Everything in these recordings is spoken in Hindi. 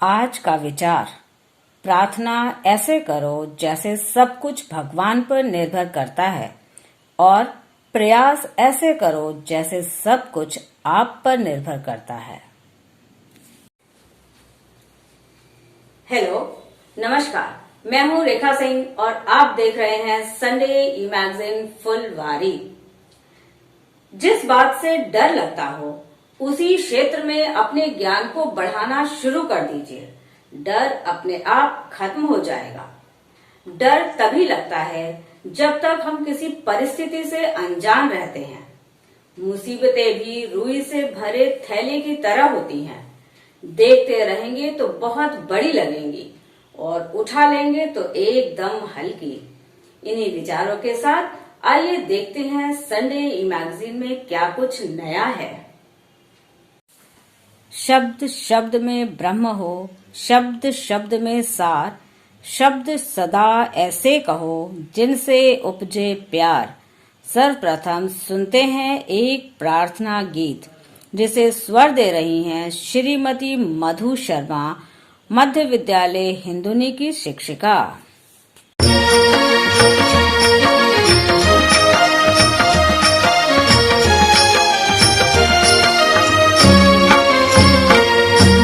आज का विचार, प्रार्थना ऐसे करो जैसे सब कुछ भगवान पर निर्भर करता है और प्रयास ऐसे करो जैसे सब कुछ आप पर निर्भर करता है। हेलो, नमस्कार। मैं हूं रेखा सिंह और आप देख रहे हैं संडे ई मैगजीन फुलवारी। जिस बात से डर लगता हो उसी क्षेत्र में अपने ज्ञान को बढ़ाना शुरू कर दीजिए। डर अपने आप खत्म हो जाएगा। डर तभी लगता है जब तक हम किसी परिस्थिति से अनजान रहते हैं। मुसीबतें भी रुई से भरे थैले की तरह होती हैं। देखते रहेंगे तो बहुत बड़ी लगेंगी और उठा लेंगे तो एकदम हल्की। इन्हीं विचारों के साथ आइए देखते हैं संडे ई मैगजीन में क्या कुछ नया है। शब्द शब्द में ब्रह्म हो, शब्द शब्द में सार, शब्द सदा ऐसे कहो जिनसे उपजे प्यार। सर्वप्रथम सुनते हैं एक प्रार्थना गीत जिसे स्वर दे रही हैं श्रीमती मधु शर्मा, मध्य विद्यालय हिंदुनी की शिक्षिका।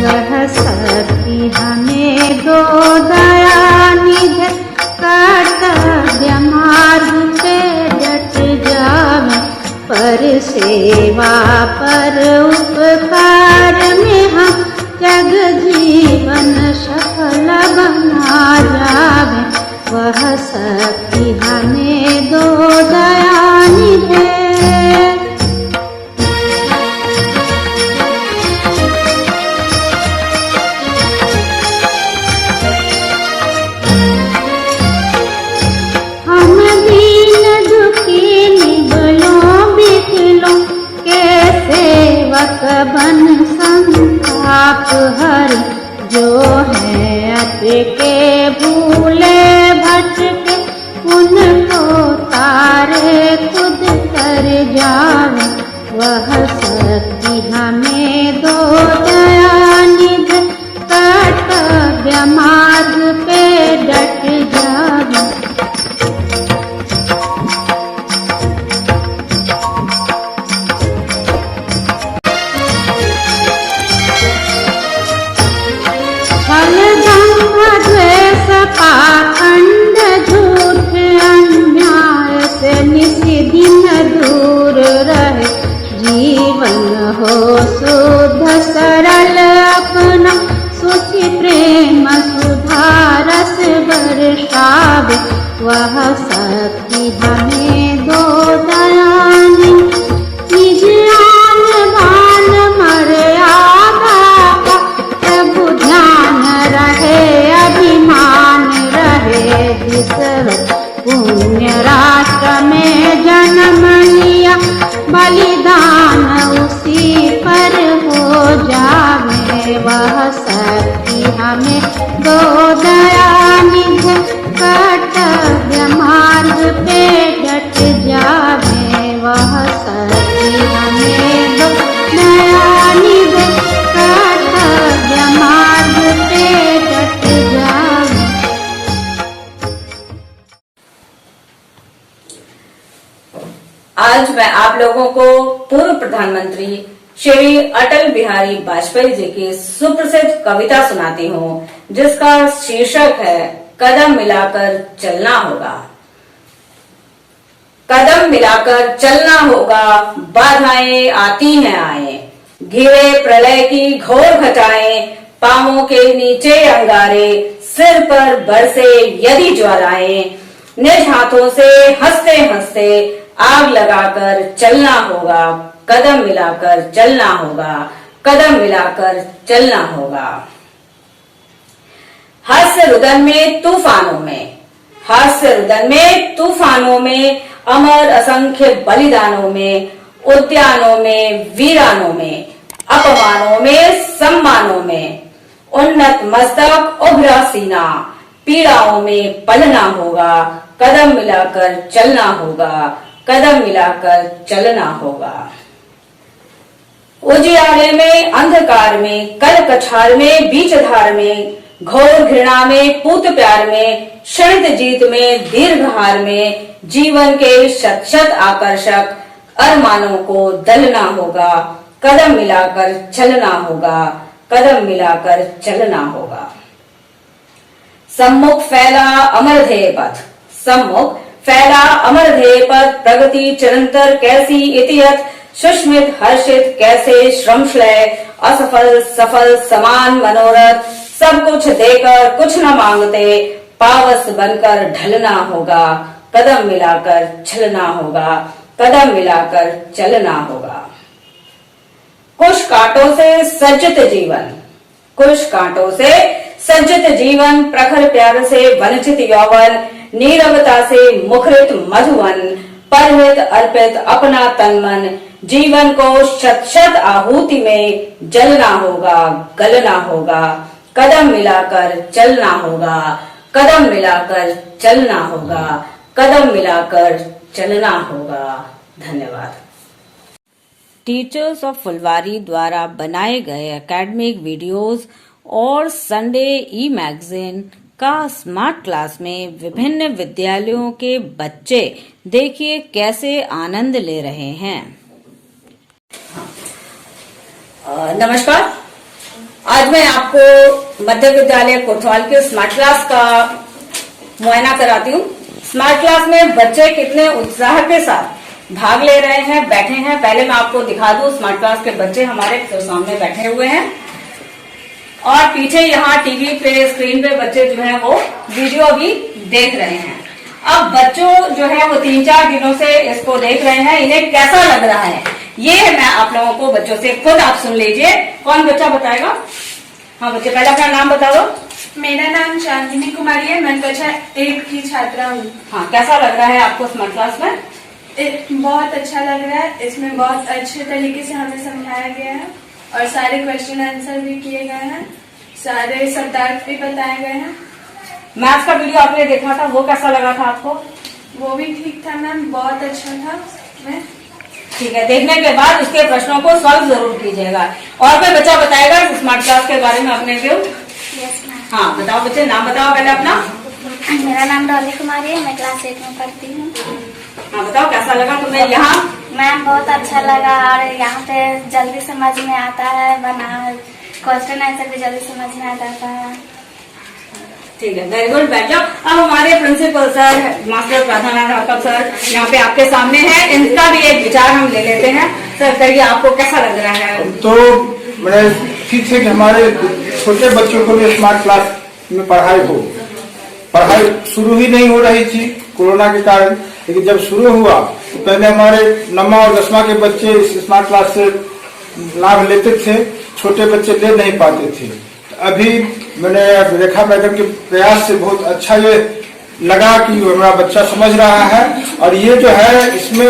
वह शक्ति हमें दो दया निधि, कर्तव्य मार्ग पे डट जावे, पर सेवा पर उपकार में हम जग जीवन सफल बना जावे। वह शक्ति हमें दो दया निधि। बन संताप हर जो है अटके भूले भटके, उनको तारे खुद कर जावे। वह शक्ति हमें दो दया निधि, कर्तव्य मार्ग पे डट जावे। पाखंड झूठ अन्याय से निस्दिन दूर रहे, जीवन हो शुद्ध सरल अपना, सुखी प्रेम सुधारस बरसावे। वह शक्ति हमें दो दया निज आन बान मर्यादा का, प्रभु ध्यान रहे अभिमान पुण्य राष्ट्र में जन्म लिया, बलिदान उसी पर हो जावे। वह शक्ति हमें दो दया निधि, कर्तव्य मार्ग पे डट जावे। वह शक्ति हमें दो दया निधि, कर्तव्य मार्ग पे डट जावे। आज मैं आप लोगों को पूर्व प्रधानमंत्री श्री अटल बिहारी वाजपेयी जी की सुप्रसिद्ध कविता सुनाती हूँ, जिसका शीर्षक है कदम मिलाकर चलना होगा। कदम मिलाकर चलना होगा, बाधाएं आती हैं आए, घिरे प्रलय की घोर घटाएं, पांवों के नीचे अंगारे, सिर पर बरसे यदि ज्वालाएं, निज हाथों से हंसते हंसते आग लगाकर चलना होगा, कदम मिलाकर चलना होगा, कदम मिलाकर चलना होगा। हास्य रुदन में तूफानों में, हास्य रुदन में तूफानों में, अमर असंख्य बलिदानों में, उद्यानों में वीरानों में, अपमानों में सम्मानों में, उन्नत मस्तक उभरा सीना, पीड़ाओं में पलना होगा, कदम मिलाकर चलना होगा, कदम मिलाकर चलना होगा। उजियारे में, अंधकार में, कल कछार में, बीच धार में, घोर घृणा में, पूत प्यार में, क्षणिक जीत में, दीर्घ हार में, जीवन के शत शत आकर्षक अरमानों को दलना होगा, कदम मिलाकर चलना होगा, कदम मिलाकर चलना होगा। सम्मुख फैला अमर ध्येय पथ, सम्मुख फैला अमर ध्येय पथ, प्रगति चिरंतर कैसी इतियत, सुष्मित हर्षित कैसे श्रमश्लय, असफल सफल समान मनोरथ, सब कुछ देकर कुछ न मांगते, पावस बनकर ढलना होगा, कदम मिलाकर चलना होगा, कदम मिलाकर चलना होगा। कुछ कांटों से सज्जित जीवन, कुछ कांटों से सज्जित जीवन, प्रखर प्यार से वंचित यौवन, नीरवता से मुखरित मधुवन, परहित अर्पित अपना तन मन, जीवन को शत शत आहुति में जलना होगा, गलना होगा, कदम मिलाकर चलना होगा, कदम मिलाकर चलना होगा, कदम मिलाकर चलना होगा। धन्यवाद। टीचर्स ऑफ फुलवारी द्वारा बनाए गए एकेडमिक वीडियोस और संडे ई मैगजीन का स्मार्ट क्लास में विभिन्न विद्यालयों के बच्चे देखिए कैसे आनंद ले रहे हैं। नमस्कार, आज मैं आपको मध्य विद्यालय कोतवाल के स्मार्ट क्लास का मुआयना कराती हूँ। स्मार्ट क्लास में बच्चे कितने उत्साह के साथ भाग ले रहे हैं, बैठे हैं। पहले मैं आपको दिखा दूं, स्मार्ट क्लास के बच्चे हमारे तो सामने बैठे हुए हैं और पीछे यहाँ टीवी पे स्क्रीन पे बच्चे जो है वो वीडियो भी देख रहे हैं। अब बच्चों जो है वो 3-4 दिनों से इसको देख रहे हैं, इन्हें कैसा लग रहा है ये मैं आप लोगों को बच्चों से खुद आप सुन लीजिए। कौन बच्चा बताएगा? हाँ बच्चे, पहले अपना नाम बता दो। मेरा नाम चांदनी कुमारी है, मैं कक्षा 1 की छात्रा हूँ। हाँ, कैसा लग रहा है आपको स्मार्ट क्लास में? बहुत अच्छा लग रहा है। इसमें बहुत अच्छे तरीके से हमें समझाया गया है और सारे क्वेश्चन आंसर भी किए गए हैं, सारे शब्दार्थ भी बताए गए हैं। मैथ्स का वीडियो आपने देखा था, वो कैसा लगा था आपको? वो भी ठीक था मैम, बहुत अच्छा था। मैं ठीक है, देखने के बाद उसके प्रश्नों को सॉल्व जरूर कीजिएगा। और कोई बच्चा बताएगा स्मार्ट क्लास के बारे में अपने व्यू? Yes ma'am. हाँ बताओ बच्चे, नाम बताओ पहले अपना। मेरा नाम डॉली कुमारी है, मैं क्लास 8 में पढ़ती हूँ। हाँ बताओ, कैसा लगा तुम्हें यहाँ? मैम बहुत अच्छा लगा और यहाँ पे जल्दी समझ में आता है, बना क्वेश्चन आंसर भी जल्दी समझ में आ जाता है। ठीक है, वेरी गुड, बैठ जाओ। अब हमारे प्रिंसिपल सर, मास्टर प्रार्थना राघव सर यहाँ पे आपके सामने हैं, इनका भी एक विचार हम ले लेते हैं। सर कहिए, आपको कैसा लग रहा है? तो मैंने ठीक है कि हमारे छोटे बच्चों को भी स्मार्ट क्लास में पढ़ाई शुरू ही नहीं हो रही थी कोरोना के कारण, लेकिन जब शुरू हुआ तो पहले हमारे 9वीं और 10वीं के बच्चे इस स्मार्ट क्लास से लाभ लेते थे, छोटे बच्चे ले नहीं पाते थे। अभी मैंने रेखा मैडम के प्रयास से बहुत अच्छा ये लगा कि हमारा बच्चा समझ रहा है और ये जो है इसमें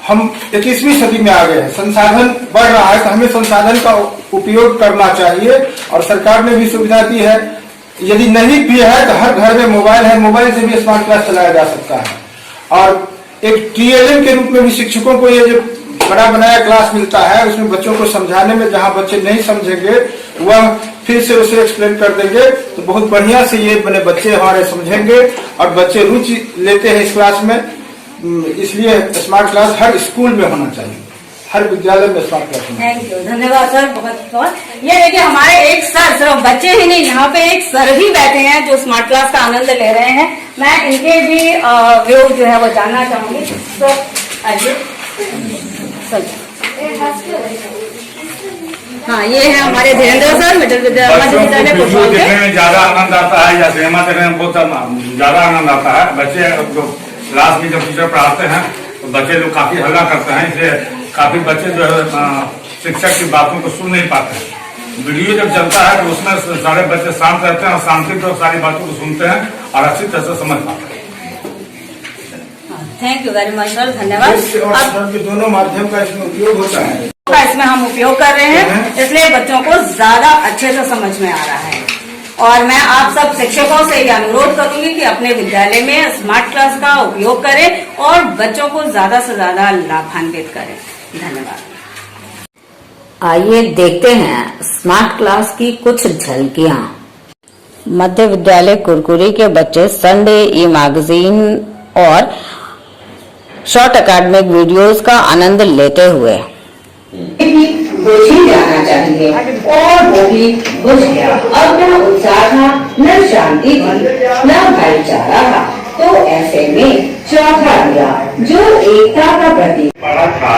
हम 21वीं सदी में आ गए हैं, संसाधन बढ़ रहा है तो हमें संसाधन का उपयोग करना चाहिए और सरकार ने भी सुविधा दी है। यदि नहीं भी है तो हर घर में मोबाइल है, मोबाइल से भी स्मार्ट क्लास चलाया जा सकता है और एक TLM के रूप में भी शिक्षकों को ये जो बड़ा बनाया क्लास मिलता है उसमें बच्चों को समझाने में जहां बच्चे नहीं समझेंगे वह फिर से उसे एक्सप्लेन कर देंगे तो बहुत बढ़िया से ये बने बच्चे हमारे समझेंगे और बच्चे रुचि लेते हैं इस क्लास में। इसलिए स्मार्ट क्लास हर स्कूल में होना चाहिए, हर विद्यालय में स्मार्ट क्लास होना चाहिए। थैंक यू, धन्यवाद सर, बहुत बहुत। ये देखिए हमारे एक सर, सिर्फ बच्चे ही नहीं, यहाँ पे एक सर भी बैठे हैं जो स्मार्ट क्लास का आनंद ले रहे हैं। मैं इनके भी व्यू जो है वो जानना चाहूंगी। तो आइए सर। हाँ, ये है हमारे धीरेन्द्र सर, मध्य विद्यालय कोतवाल के। देखने में ज्यादा आनंद आता है या सिनेमा देखने में बहुत ज्यादा आनंद आता है। बच्चे जो क्लास में जब टीचर पढ़ाते हैं तो बच्चे लोग काफी हल्ला करते हैं, इसलिए काफी बच्चे जो है शिक्षक की बातों को सुन नहीं पाते हैं। वीडियो जब चलता है तो उसमें सारे बच्चे शांत रहते हैं और शांति से सारी बातों को सुनते हैं और अच्छी तरह से समझ पाते हैं। Thank you very much sir, धन्यवाद। अब दोनों माध्यम का इसमें उपयोग होता है, इसमें हम उपयोग कर रहे हैं, इसलिए बच्चों को ज्यादा अच्छे से समझ में आ रहा है। और मैं आप सब शिक्षकों से ये अनुरोध करूंगी कि अपने विद्यालय में स्मार्ट क्लास का उपयोग करें और बच्चों को ज्यादा से ज्यादा लाभान्वित करें। धन्यवाद। आइए देखते हैं स्मार्ट क्लास की कुछ झलकियां। मध्य विद्यालय कुरकुरी के बच्चे संडे ई मैगजीन और शॉर्ट एकेडमिक वीडियोस का आनंद लेते हुए बुझ ही जाना चाहिए और वो भी बुझ गया। अब न उत्साह था, न शांति थी, न भाईचारा था। तो ऐसे में चौथा दिया जो एकता का प्रतीक बड़ा था।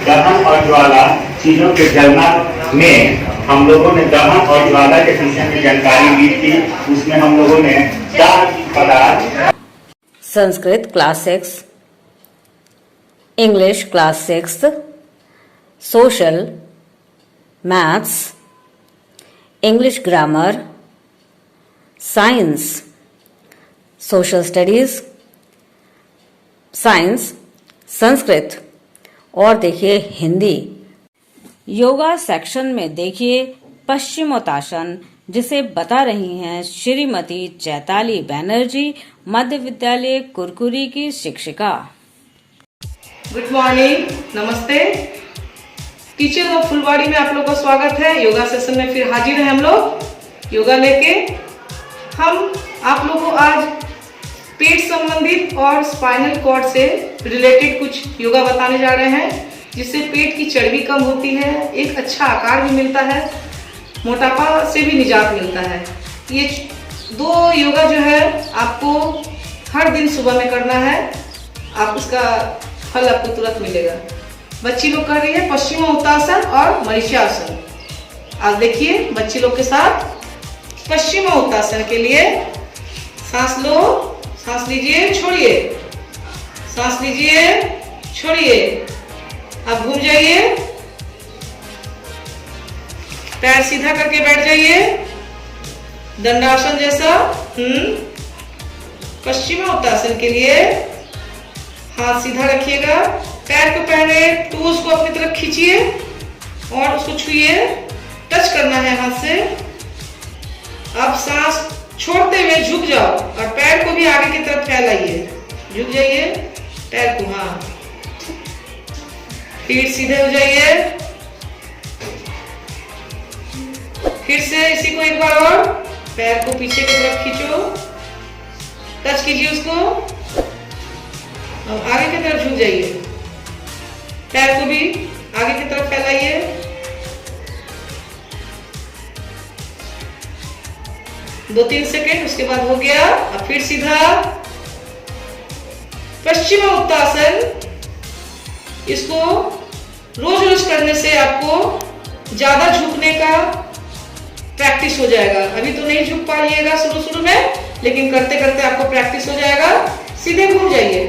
दहन और ज्वाला चीजों के जलना में हम लोगों ने दहन और ज्वाला के विषय में जानकारी दी थी। उसमें हम लोगों ने 4 पदार्थ, Sanskrit class 6, English class 6, social, maths, English grammar, science, social studies, science, Sanskrit और देखिए हिंदी। योगा सेक्शन में देखिए पश्चिमोत्तासन, जिसे बता रही हैं श्रीमती चैताली बैनर्जी, मध्य विद्यालय कुरकुरी की शिक्षिका। गुड मॉर्निंग, नमस्ते। टीचर ऑफ फुलवाड़ी में आप लोग का स्वागत है। योगा सेशन में फिर हाजिर हैं हम लोग योगा लेके। हम आप लोगों को आज पेट संबंधित और स्पाइनल कॉर्ड से रिलेटेड कुछ योगा बताने जा रहे हैं, जिससे पेट की चर्बी कम होती है, एक अच्छा आकार भी मिलता है, मोटापा से भी निजात मिलता है। ये 2 योगा जो है आपको हर दिन सुबह में करना है, आप उसका फल आपको तुरंत मिलेगा। बच्ची लोग कर रही है पश्चिमोत्तासन और मरीचिकासन। आज देखिए बच्ची लोग के साथ पश्चिमोत्तासन के लिए सांस लो, सांस लीजिए, छोड़िए, सांस लीजिए, छोड़िए। अब घूम जाइए, पैर सीधा करके बैठ जाइए, दंडासन जैसा। पश्चिमोत्तासन के लिए हाथ सीधा रखिएगा, पैर को पहले टूल्स को अपनी तरफ खींचिए और उसको छुइए, टच करना है हाथ से। अब सांस छोड़ते हुए झुक जाओ और पैर को भी आगे की तरफ फैलाइए, झुक जाइए पैर को। हाँ, पीठ सीधे हो जाइए। फिर से इसी को एक बार और, पैर को पीछे की तरफ खींचो, टच कीजिए उसको, अब आगे की तरफ झुक जाइए, पैर को भी आगे की तरफ फैलाइए। 2-3 सेकेंड, उसके बाद हो गया। अब फिर सीधा पश्चिमोत्तासन। इसको रोज रोज करने से आपको ज्यादा झुकने का प्रैक्टिस हो जाएगा। अभी तो नहीं झुक पाइएगा शुरू में, लेकिन करते करते आपको प्रैक्टिस हो जाएगा। सीधे घूम जाइए,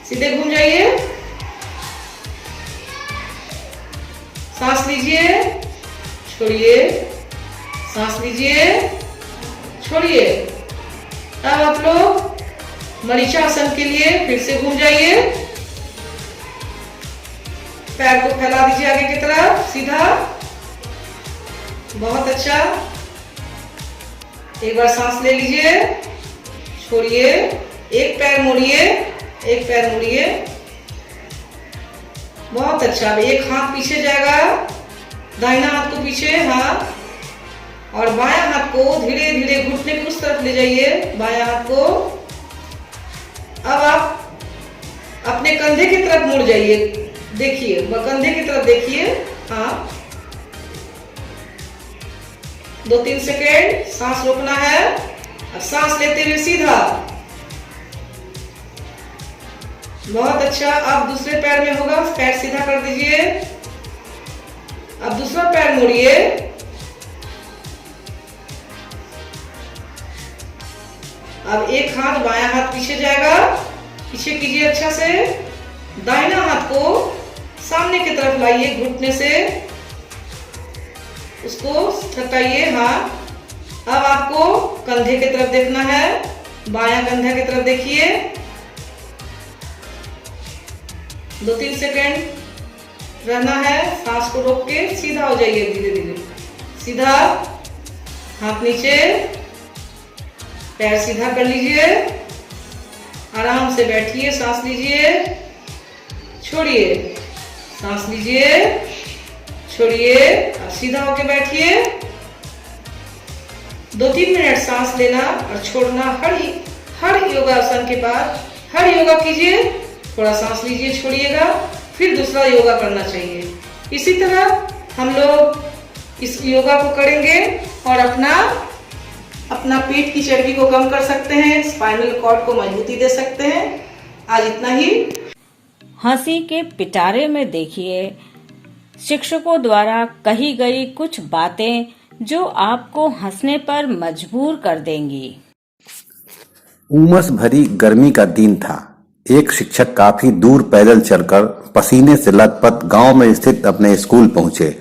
सीधे घूम जाइए, सांस लीजिए, छोड़िए, सांस लीजिए, छोड़िए। अब आप लोग मरीचिकासन के लिए फिर से घूम जाइए, पैर को फैला दीजिए आगे की तरफ सीधा। बहुत अच्छा। एक बार सांस ले लीजिए, छोड़िए, एक पैर मोड़िए, एक पैर मोड़िए। बहुत अच्छा। एक हाथ पीछे जाएगा, दाहिना हाथ को पीछे, हाँ, और बायां हाथ को धीरे धीरे घुटने की उस तरफ ले जाइए, बायां हाथ को। अब आप अपने कंधे की तरफ मुड़ जाइए, देखिए कंधे की तरफ देखिए। हाँ, 2-3 सेकेंड सांस रोकना है। अब सांस लेते हुए सीधा। बहुत अच्छा। अब दूसरे पैर में होगा, पैर सीधा कर दीजिए। अब दूसरा पैर मोड़िए, अब एक हाथ बायां हाथ पीछे जाएगा, पीछे कीजिए अच्छा से। दाहिना हाथ को सामने की तरफ लाइए, घुटने से उसको हटाइए। हाँ, अब आपको कंधे की तरफ देखना है, बायां कंधे की तरफ देखिए। 2-3 सेकेंड रहना है, सांस को रोक के सीधा हो जाइए, धीरे धीरे सीधा। हाथ नीचे, पैर सीधा कर लीजिए, आराम से बैठिए, सांस लीजिए, छोड़िए, सांस लीजिए, छोड़िए, सीधा होके बैठिए। 2-3 मिनट सांस लेना और छोड़ना हर योगासन के बाद। हर योगा कीजिए, थोड़ा सांस लीजिए, छोड़िएगा, फिर दूसरा योगा करना चाहिए। इसी तरह हम लोग इस योगा को करेंगे और अपना पेट की चर्बी को कम कर सकते हैं, स्पाइनल कॉर्ड को मजबूती दे सकते हैं। आज इतना ही। हंसी के पिटारे में देखिए शिक्षकों द्वारा कही गई कुछ बातें जो आपको हंसने पर मजबूर कर देंगी। उमस भरी गर्मी का दिन था। एक शिक्षक काफी दूर पैदल चलकर पसीने से लथपथ गांव में स्थित अपने स्कूल पहुंचे।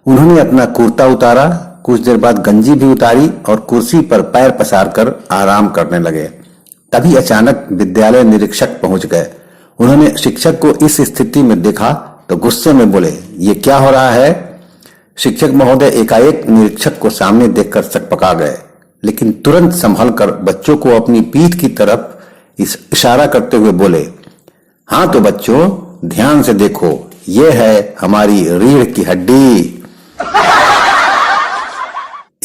उन्होंने अपना कुर्ता उतारा, कुछ देर बाद गंजी भी उतारी और कुर्सी पर पैर पसार कर आराम करने लगे। तभी अचानक विद्यालय निरीक्षक पहुंच गए। उन्होंने शिक्षक को इस स्थिति में देखा तो गुस्से में बोले, ये क्या हो रहा है? शिक्षक महोदय एकाएक निरीक्षक को सामने देखकर सकपका गए, लेकिन तुरंत संभल कर बच्चों को अपनी पीठ की तरफ इशारा करते हुए बोले, हाँ तो बच्चों ध्यान से देखो, ये है हमारी रीढ़ की हड्डी।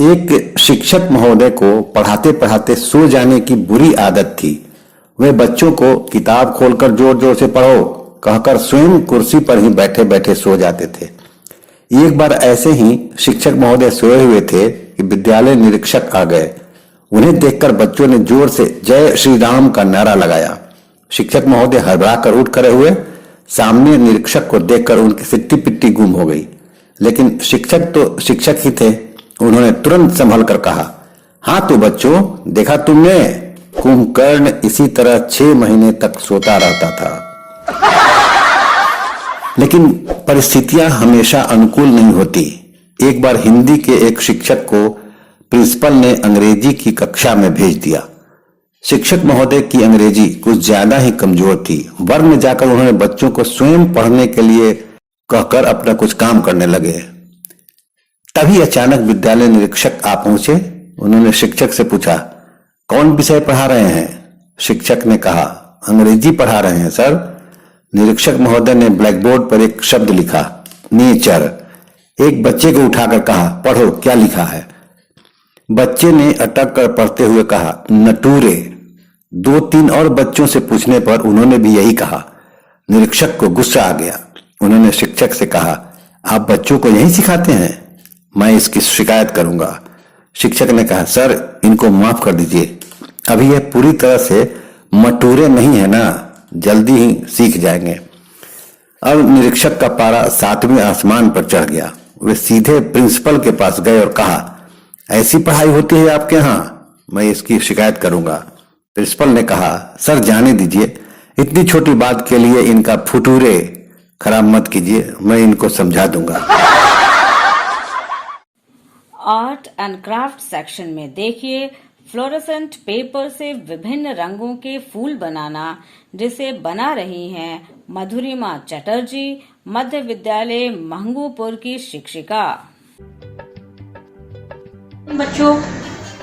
एक शिक्षक महोदय को पढ़ाते पढ़ाते सो जाने की बुरी आदत थी। वे बच्चों को किताब खोलकर जोर जोर से पढ़ो कहकर स्वयं कुर्सी पर ही बैठे बैठे सो जाते थे। एक बार ऐसे ही शिक्षक महोदय सोए हुए थे कि विद्यालय निरीक्षक आ गए। उन्हें देखकर बच्चों ने जोर से जय श्री राम का नारा लगाया। शिक्षक महोदय हड़बड़ा कर उठ खड़े हुए। सामने निरीक्षक को देखकर उनकी सिट्टी पिट्टी गुम हो गई, लेकिन शिक्षक तो शिक्षक ही थे। उन्होंने तुरंत संभल कर कहा, हाँ तो बच्चों देखा तुमने, कुंभकर्ण इसी तरह 6 महीने तक सोता रहता था। लेकिन परिस्थितियां हमेशा अनुकूल नहीं होती। एक बार हिंदी के एक शिक्षक को प्रिंसिपल ने अंग्रेजी की कक्षा में भेज दिया। शिक्षक महोदय की अंग्रेजी कुछ ज्यादा ही कमजोर थी। वर्ग में जाकर उन्होंने बच्चों को स्वयं पढ़ने के लिए कहकर अपना कुछ काम करने लगे। तभी अचानक विद्यालय निरीक्षक आ पहुंचे। उन्होंने शिक्षक से पूछा, कौन विषय पढ़ा रहे हैं? शिक्षक ने कहा, अंग्रेजी पढ़ा रहे हैं सर। निरीक्षक महोदय ने ब्लैक बोर्ड पर एक शब्द लिखा, नेचर। एक बच्चे को उठाकर कहा, पढ़ो क्या लिखा है? बच्चे ने अटक कर पढ़ते हुए कहा, नटूरे। 2-3 और बच्चों से पूछने पर उन्होंने भी यही कहा। निरीक्षक को गुस्सा आ गया। उन्होंने शिक्षक से कहा, आप बच्चों को यही सिखाते हैं? मैं इसकी शिकायत करूंगा। शिक्षक ने कहा, सर इनको माफ कर दीजिए, अभी यह पूरी तरह से मटूरे नहीं है ना, जल्दी ही सीख जाएंगे। अब निरीक्षक का पारा 7वें आसमान पर चढ़ गया। वे सीधे प्रिंसिपल के पास गए और कहा, ऐसी पढ़ाई होती है आपके यहाँ? मैं इसकी शिकायत करूंगा। प्रिंसिपल ने कहा, सर जाने दीजिए, इतनी छोटी बात के लिए इनका फुटूरे खराब मत कीजिए, मैं इनको समझा दूंगा। आर्ट एंड क्राफ्ट सेक्शन में देखिए फ्लोरोसेंट पेपर से विभिन्न रंगों के फूल बनाना, जिसे बना रही हैं मधुरिमा चटर्जी, मध्य विद्यालय महंगूपुर की शिक्षिका। बच्चों,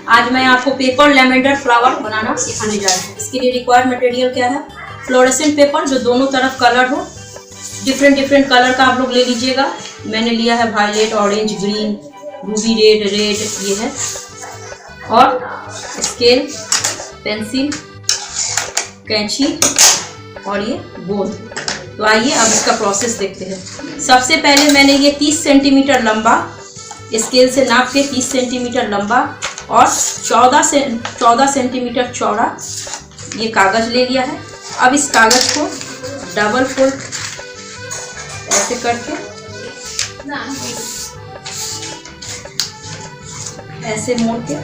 आज मैं आपको पेपर लेवेंडर फ्लावर बनाना सिखाने जा रही हूँ। इसके लिए रिक्वायर्ड मटेरियल क्या है? फ्लोरेसेंट पेपर जो दोनों तरफ कलर हो, डिफरेंट कलर का आप लोग ले लीजिएगा। मैंने लिया है violet, orange, green, ruby red, ये है। और स्केल, पेंसिल, कैंची और ये गोंद। तो आइए अब इसका प्रोसेस देखते हैं। सबसे पहले मैंने ये 30 सेंटीमीटर लंबा, स्केल से नाप के 30 सेंटीमीटर लंबा और 14 सेंटीमीटर चौड़ा ये कागज ले लिया है। अब इस कागज को डबल फोल्ड ऐसे करके ऐसे मोड़ के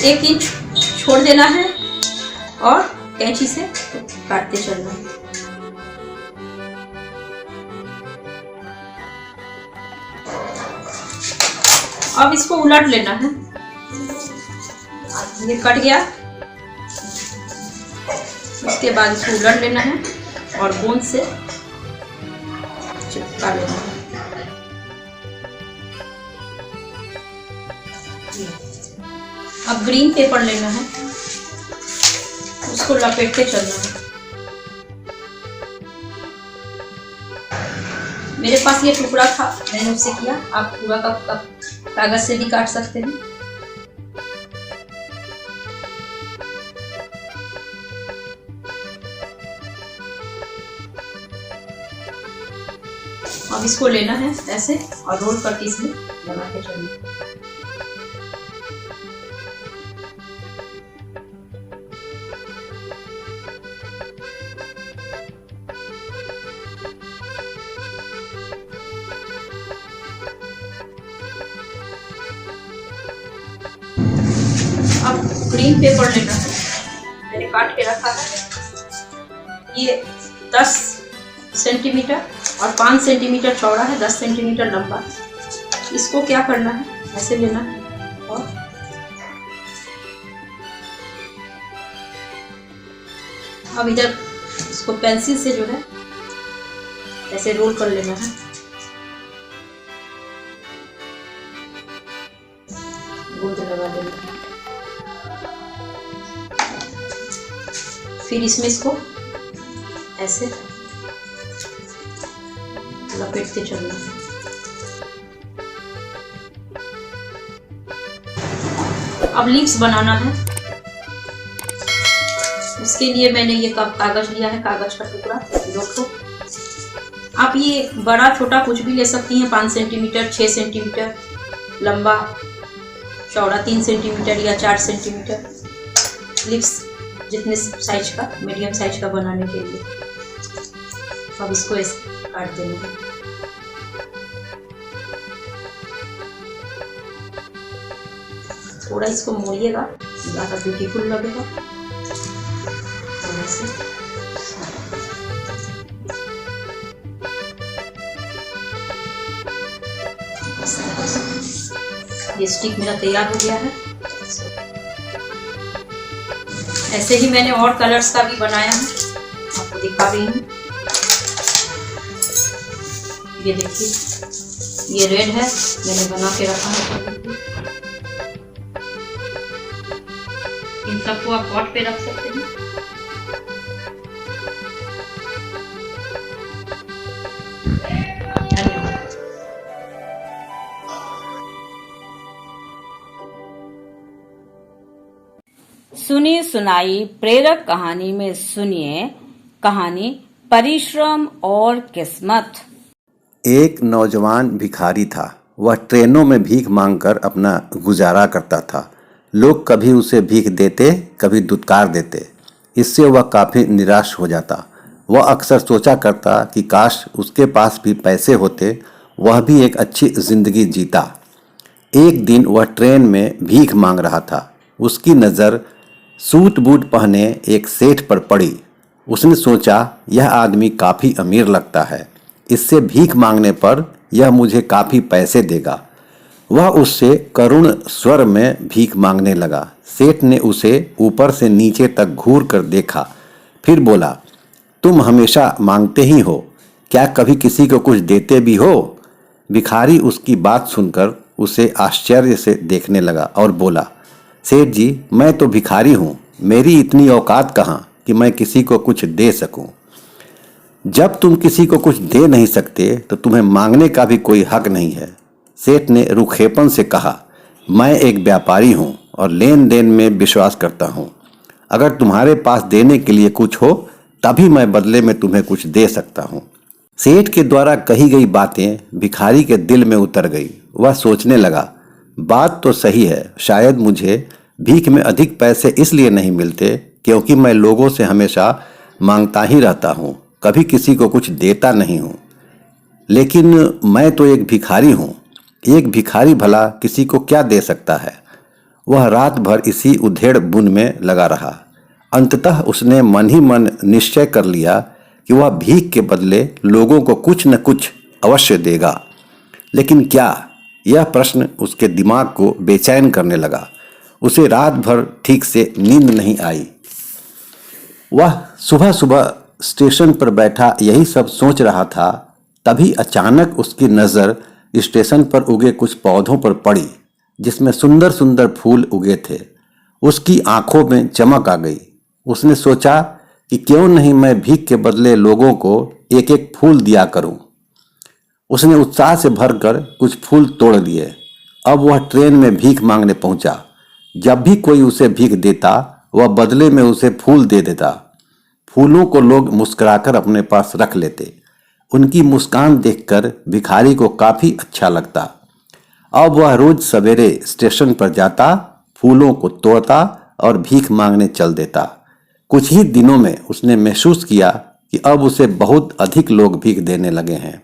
1 इंच छोड़ देना है और कैंची से काटते चलना है। अब इसको उलट लेना है। ये कट गया, उसके बाद इसको उलट लेना है और गोंद से चिपका लेना है। अब ग्रीन पेपर लेना है, उसको लपेटते चलना है। मेरे पास ये टुकड़ा था, मैंने उससे किया। आप पूरा का कागज से भी काट सकते हैं। अब इसको लेना है ऐसे और रोल करके इसमें बना के चलना। अब ग्रीन पेपर लेना है, मैंने काट के रखा है। ये 10 सेंटीमीटर और 5 सेंटीमीटर चौड़ा है, 10 सेंटीमीटर लंबा। इसको क्या करना है, ऐसे लेना है और अब इधर इसको पेंसिल से जो है ऐसे रोल कर लेना है। गूंद लगा देना है। फिर इसमें इसको ऐसे लपेटते चलना है। अब लीव्स बनाना है। उसके लिए मैंने ये कागज लिया है, कागज का टुकड़ा 2 ठो। आप ये बड़ा छोटा कुछ भी ले सकती हैं, 5 सेंटीमीटर, 6 सेंटीमीटर लंबा, चौड़ा 3 सेंटीमीटर या 4 सेंटीमीटर। लीव्स जितने साइज का, मीडियम साइज का बनाने के लिए। अब इसको ऐसे काट देना है। थोड़ा इसको मोड़िएगा, ज़्यादा ब्यूटीफुल लगेगा। ये स्टिक मेरा तैयार हो गया है। ऐसे ही मैंने और कलर्स का भी बनाया है, आपको दिखा रही हूँ। ये देखिए, ये रेड है, मैंने बना के रखा है। इन सबको आप पॉट पे रख सकते हैं। सुनी सुनाई प्रेरक कहानी में सुनिए कहानी परिश्रम और किस्मत। एक नौजवान भिखारी था। वह ट्रेनों में भीख मांगकर अपना गुजारा करता था। लोग कभी उसे भीख देते, कभी दुत्कार देते। इससे वह काफ़ी निराश हो जाता। वह अक्सर सोचा करता कि काश उसके पास भी पैसे होते, वह भी एक अच्छी जिंदगी जीता। एक दिन वह ट्रेन में भीख मांग रहा था। उसकी नज़र सूट बूट पहने एक सेठ पर पड़ी। उसने सोचा, यह आदमी काफ़ी अमीर लगता है, इससे भीख मांगने पर यह मुझे काफ़ी पैसे देगा। वह उससे करुण स्वर में भीख मांगने लगा। सेठ ने उसे ऊपर से नीचे तक घूर कर देखा, फिर बोला, तुम हमेशा मांगते ही हो, क्या कभी किसी को कुछ देते भी हो? भिखारी उसकी बात सुनकर उसे आश्चर्य से देखने लगा और बोला, सेठ जी, मैं तो भिखारी हूँ, मेरी इतनी औकात कहाँ कि मैं किसी को कुछ दे सकूँ। जब तुम किसी को कुछ दे नहीं सकते तो तुम्हें मांगने का भी कोई हक नहीं है। सेठ ने रुखेपन से कहा, मैं एक व्यापारी हूँ और लेन देन में विश्वास करता हूँ। अगर तुम्हारे पास देने के लिए कुछ हो तभी मैं बदले में तुम्हें कुछ दे सकता हूँ। सेठ के द्वारा कही गई बातें भिखारी के दिल में उतर गई। वह सोचने लगा, बात तो सही है, शायद मुझे भीख में अधिक पैसे इसलिए नहीं मिलते क्योंकि मैं लोगों से हमेशा मांगता ही रहता हूँ, कभी किसी को कुछ देता नहीं हूँ। लेकिन मैं तो एक भिखारी हूँ, एक भिखारी भला किसी को क्या दे सकता है। वह रात भर इसी उधेड़ बुन में लगा रहा। अंततः उसने मन ही मन निश्चय कर लिया कि वह भीख के बदले लोगों को कुछ न कुछ अवश्य देगा। लेकिन क्या? यह प्रश्न उसके दिमाग को बेचैन करने लगा। उसे रात भर ठीक से नींद नहीं आई। वह सुबह सुबह स्टेशन पर बैठा यही सब सोच रहा था, तभी अचानक उसकी नज़र स्टेशन पर उगे कुछ पौधों पर पड़ी जिसमें सुंदर सुंदर फूल उगे थे। उसकी आंखों में चमक आ गई। उसने सोचा कि क्यों नहीं मैं भीख के बदले लोगों को एक एक फूल दिया करूं। उसने उत्साह से भरकर कुछ फूल तोड़ लिए। अब वह ट्रेन में भीख मांगने पहुंचा। जब भी कोई उसे भीख देता वह बदले में उसे फूल दे देता। फूलों को लोग मुस्कुराकर अपने पास रख लेते। उनकी मुस्कान देखकर भिखारी को काफी अच्छा लगता। अब वह रोज सवेरे स्टेशन पर जाता, फूलों को तोड़ता और भीख मांगने चल देता। कुछ ही दिनों में उसने महसूस किया कि अब उसे बहुत अधिक लोग भीख देने लगे हैं।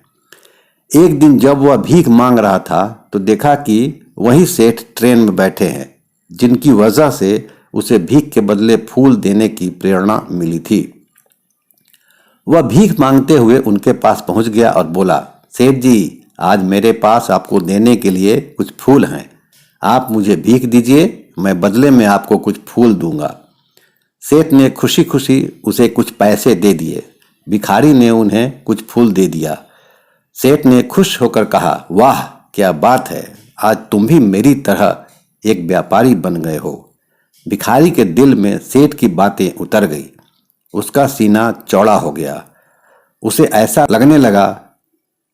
एक दिन जब वह भीख मांग रहा था तो देखा कि वही सेठ ट्रेन में बैठे हैं, जिनकी वजह से उसे भीख के बदले फूल देने की प्रेरणा मिली थी। वह भीख मांगते हुए उनके पास पहुंच गया और बोला, सेठ जी, आज मेरे पास आपको देने के लिए कुछ फूल हैं। आप मुझे भीख दीजिए, मैं बदले में आपको कुछ फूल दूंगा। सेठ ने खुशी खुशी उसे कुछ पैसे दे दिए। भिखारी ने उन्हें कुछ फूल दे दिया। सेठ ने खुश होकर कहा, वाह क्या बात है, आज तुम भी मेरी तरह एक व्यापारी बन गए हो। भिखारी के दिल में सेठ की बातें उतर गई। उसका सीना चौड़ा हो गया। उसे ऐसा लगने लगा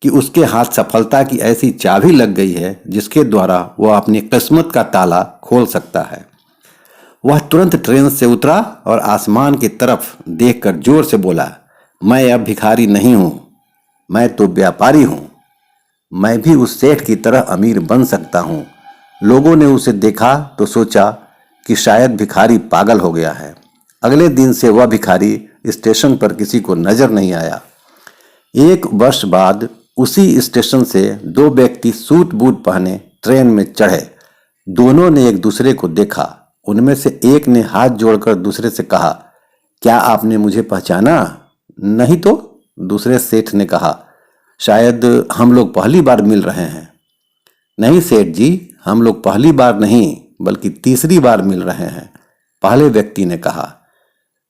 कि उसके हाथ सफलता की ऐसी चाबी लग गई है जिसके द्वारा वह अपनी किस्मत का ताला खोल सकता है। वह तुरंत ट्रेन से उतरा और आसमान की तरफ देखकर जोर से बोला, मैं अब भिखारी नहीं हूं, मैं तो व्यापारी हूं। मैं भी उस सेठ की तरह अमीर बन सकता हूं। लोगों ने उसे देखा तो सोचा कि शायद भिखारी पागल हो गया है। अगले दिन से वह भिखारी स्टेशन पर किसी को नजर नहीं आया। एक वर्ष बाद उसी स्टेशन से दो व्यक्ति सूट बूट पहने ट्रेन में चढ़े। दोनों ने एक दूसरे को देखा। उनमें से एक ने हाथ जोड़कर दूसरे से कहा, क्या आपने मुझे पहचाना? नहीं तो, दूसरे सेठ ने कहा, शायद हम लोग पहली बार मिल रहे हैं। नहीं सेठ जी, हम लोग पहली बार नहीं बल्कि तीसरी बार मिल रहे हैं, पहले व्यक्ति ने कहा।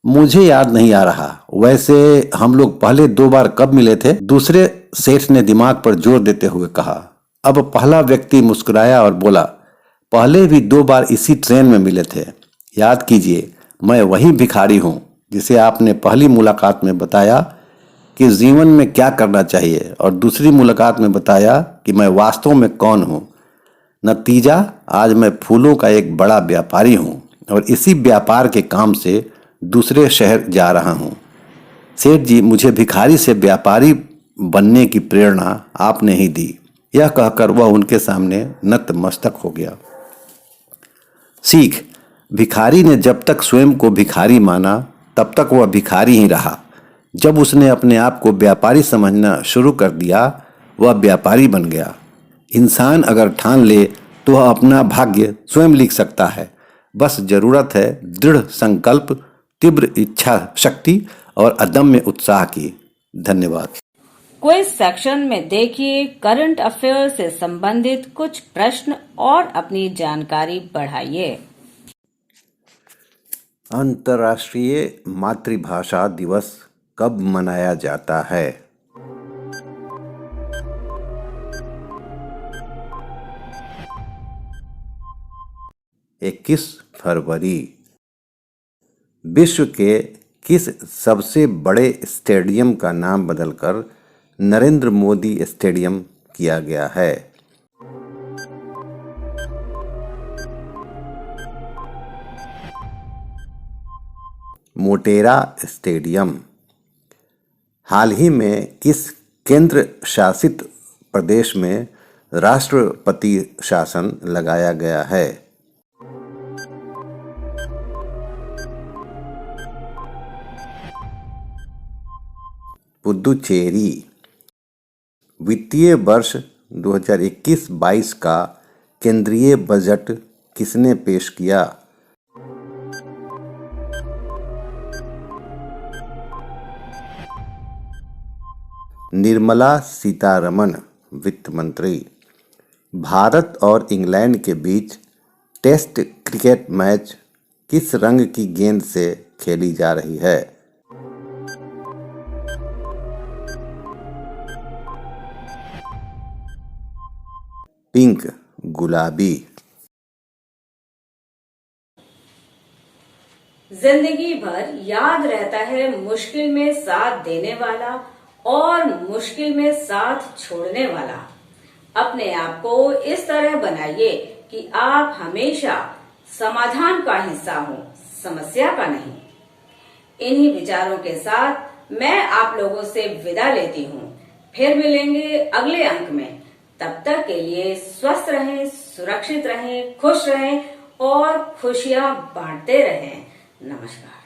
मुझे याद नहीं आ रहा, वैसे हम लोग पहले 2 बार कब मिले थे? दूसरे सेठ ने दिमाग पर जोर देते हुए कहा। अब पहला व्यक्ति मुस्कुराया और बोला, पहले भी 2 बार इसी ट्रेन में मिले थे। याद कीजिए, मैं वही भिखारी हूं जिसे आपने पहली मुलाकात में बताया कि जीवन में क्या करना चाहिए और दूसरी मुलाकात में बताया कि मैं वास्तव में कौन हूं। नतीजा, आज मैं फूलों का एक बड़ा व्यापारी हूं और इसी व्यापार के काम से दूसरे शहर जा रहा हूं। सेठ जी, मुझे भिखारी से व्यापारी बनने की प्रेरणा आपने ही दी। यह कहकर वह उनके सामने नतमस्तक हो गया। सीख, भिखारी ने जब तक स्वयं को भिखारी माना तब तक वह भिखारी ही रहा। जब उसने अपने आप को व्यापारी समझना शुरू कर दिया, वह व्यापारी बन गया। इंसान अगर ठान ले तो वह अपना भाग्य स्वयं लिख सकता है। बस जरूरत है दृढ़ संकल्प, तीव्र इच्छा शक्ति और अदम्य उत्साह की। धन्यवाद। क्विज सेक्शन में देखिए करंट अफेयर से संबंधित कुछ प्रश्न और अपनी जानकारी बढ़ाइए। अंतर्राष्ट्रीय मातृभाषा दिवस कब मनाया जाता है? 21 फरवरी। विश्व के किस सबसे बड़े स्टेडियम का नाम बदलकर नरेंद्र मोदी स्टेडियम किया गया है? मोटेरा स्टेडियम। हाल ही में किस केंद्र शासित प्रदेश में राष्ट्रपति शासन लगाया गया है? पुदुचेरी। वित्तीय वर्ष 2021-22 का केंद्रीय बजट किसने पेश किया? निर्मला सीतारमण, वित्त मंत्री। भारत और इंग्लैंड के बीच टेस्ट क्रिकेट मैच किस रंग की गेंद से खेली जा रही है? पिंक, गुलाबी। जिंदगी भर याद रहता है मुश्किल में साथ देने वाला और मुश्किल में साथ छोड़ने वाला। अपने आप को इस तरह बनाइए कि आप हमेशा समाधान का हिस्सा हो, समस्या का नहीं। इन्हीं विचारों के साथ मैं आप लोगों से विदा लेती हूँ। फिर मिलेंगे अगले अंक में। तब तक के लिए स्वस्थ रहें, सुरक्षित रहें, खुश रहें और खुशियां बांटते रहें। नमस्कार।